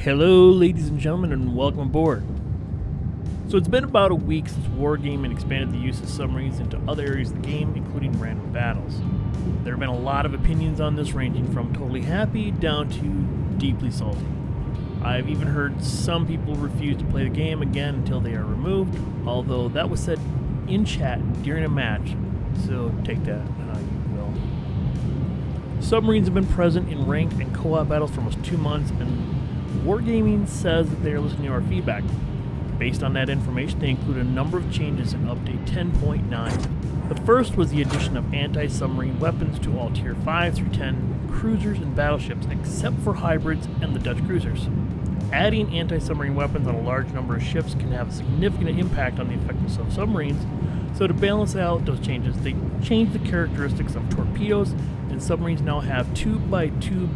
Hello ladies and gentlemen, and welcome aboard. So it's been about a week since Wargaming expanded the use of submarines into other areas of the game, including random battles. There have been a lot of opinions on this, ranging from totally happy down to deeply salty. I've even heard some people refuse to play the game again until they are removed, although that was said in chat during a match, so take that how you will. Submarines have been present in ranked and co-op battles for almost 2 months, and Wargaming says that they are listening to our feedback. Based on that information, they include a number of changes in Update 10.9. The first was the addition of anti-submarine weapons to all Tier 5 through 10 cruisers and battleships, except for hybrids and the Dutch cruisers. Adding anti-submarine weapons on a large number of ships can have a significant impact on the effectiveness of submarines, so to balance out those changes, they changed the characteristics of torpedoes, and submarines now have tube-by-tube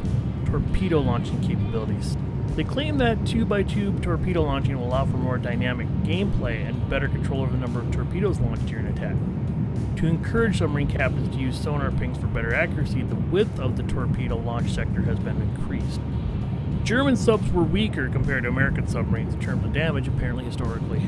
torpedo launching capabilities. They claim that tube-by-tube torpedo launching will allow for more dynamic gameplay and better control over the number of torpedoes launched during an attack. To encourage submarine captains to use sonar pings for better accuracy, the width of the torpedo launch sector has been increased. German subs were weaker compared to American submarines in terms of damage, apparently historically.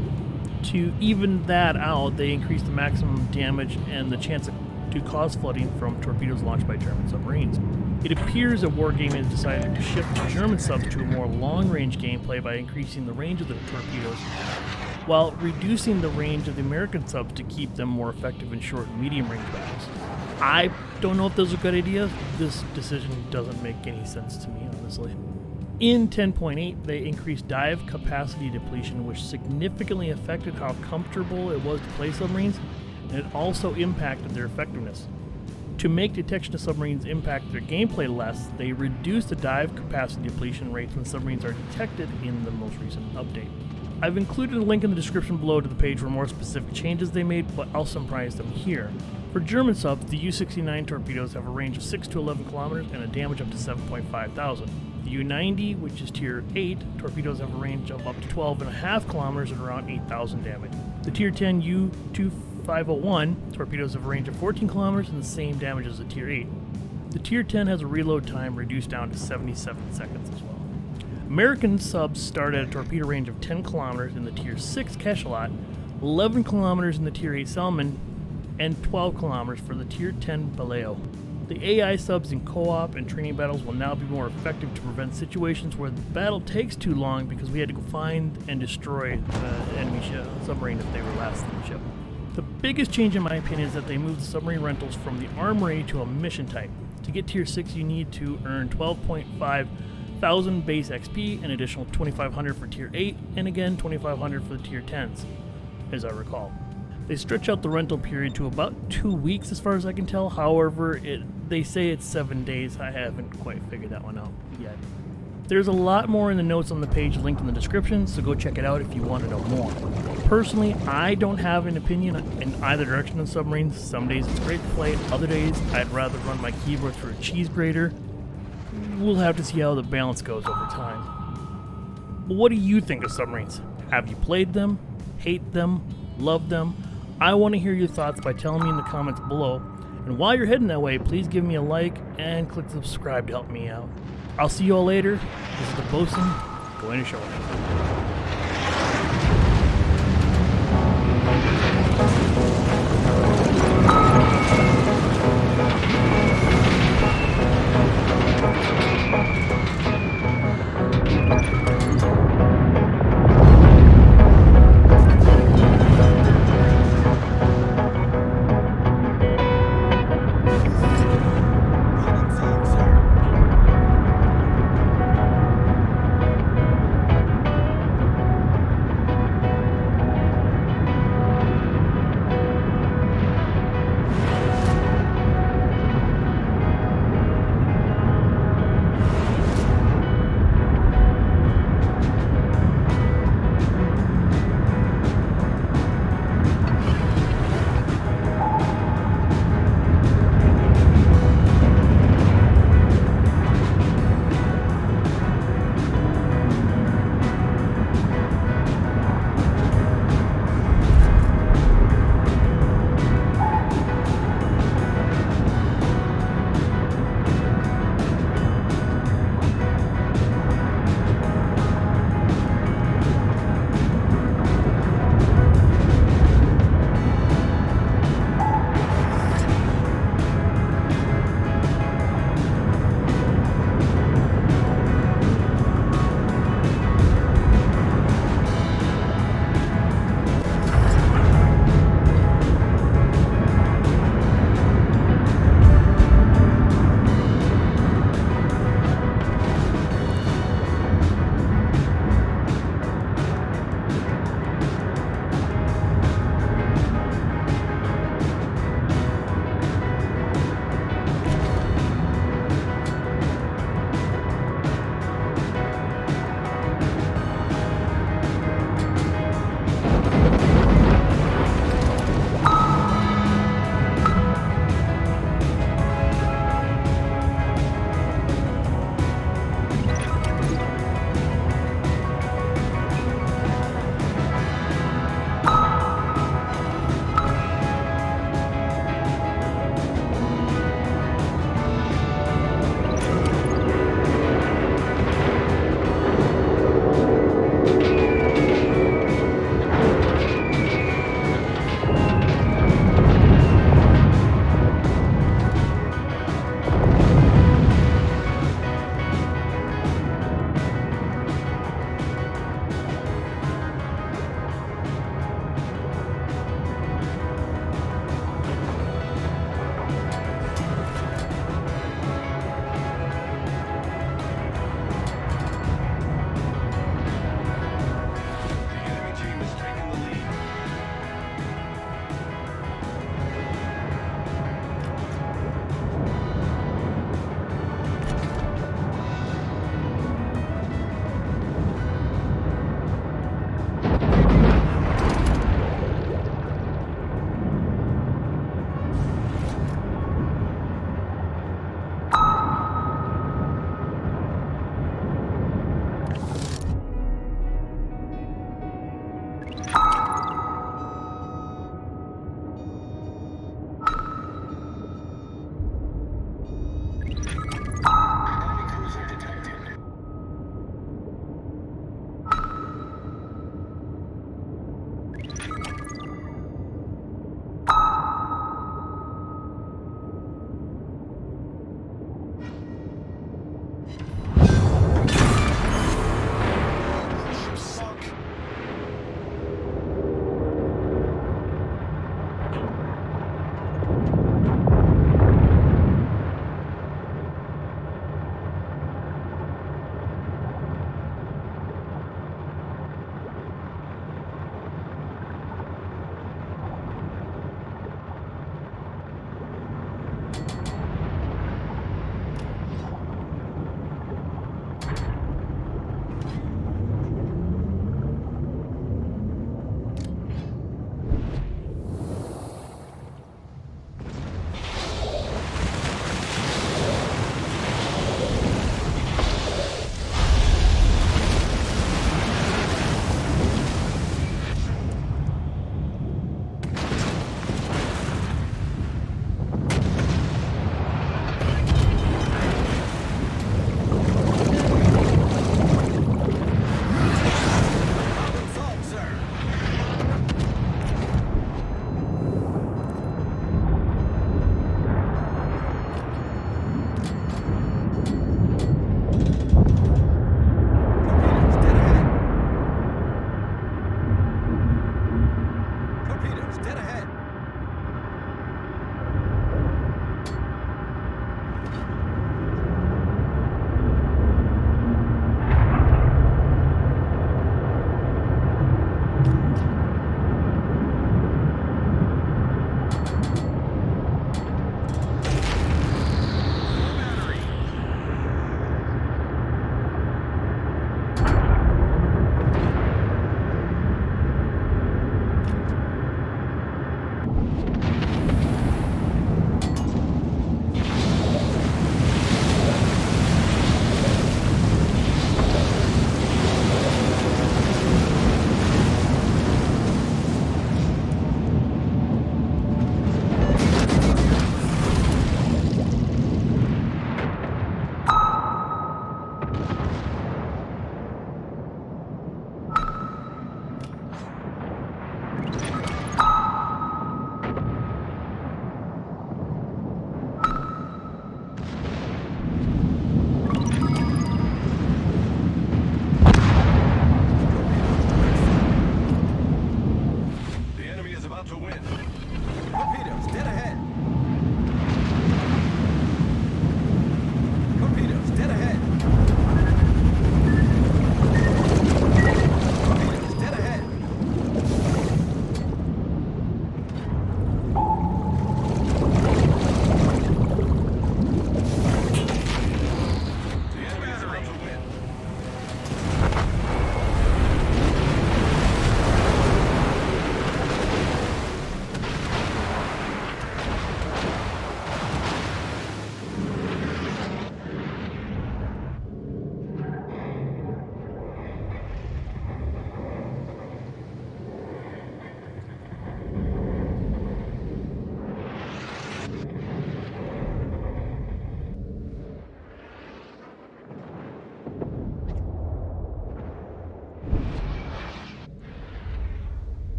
To even that out, they increased the maximum damage and the chance to cause flooding from torpedoes launched by German submarines. It appears that Wargaming has decided to shift the German subs to a more long-range gameplay by increasing the range of the torpedoes, while reducing the range of the American subs to keep them more effective in short and medium-range battles. I don't know if those are good ideas. This decision doesn't make any sense to me, honestly. In 10.8, they increased dive capacity depletion, which significantly affected how comfortable it was to play submarines, and it also impacted their effectiveness. To make detection of submarines impact their gameplay less, they reduced the dive capacity depletion rates when submarines are detected in the most recent update. I've included a link in the description below to the page for more specific changes they made, but I'll summarize them here. For German subs, the U-69 torpedoes have a range of 6 to 11 kilometers and a damage up to 7.5 thousand. The U-90, which is Tier 8, torpedoes have a range of up to 12.5 kilometers and around 8,000 damage. The Tier 10 U-2501 torpedoes have a range of 14 kilometers and the same damage as the Tier 8. The Tier 10 has a reload time reduced down to 77 seconds as well. American subs start at a torpedo range of 10 kilometers in the Tier 6 Cachalot, 11 kilometers in the Tier 8 Salmon, and 12 kilometers for the Tier 10 Baleo. The AI subs in co-op and training battles will now be more effective to prevent situations where the battle takes too long because we had to go find and destroy the enemy submarine if they were last in the ship. The biggest change in my opinion is that they moved the submarine rentals from the armory to a mission type. To get Tier 6 you need to earn 12.5 thousand base XP, an additional 2,500 for Tier 8, and again 2,500 for the Tier 10s, as I recall. They stretch out the rental period to about 2 weeks as far as I can tell. However, they say it's 7 days. I haven't quite figured that one out yet. There's a lot more in the notes on the page linked in the description, so go check it out if you want to know more. Personally, I don't have an opinion in either direction on submarines. Some days it's great to play, other days I'd rather run my keyboard through a cheese grater. We'll have to see how the balance goes over time. But what do you think of submarines? Have you played them? Hate them? Love them? I want to hear your thoughts by telling me in the comments below. And while you're heading that way, please give me a like and click subscribe to help me out. I'll see you all later. This is the Bosun going ashore.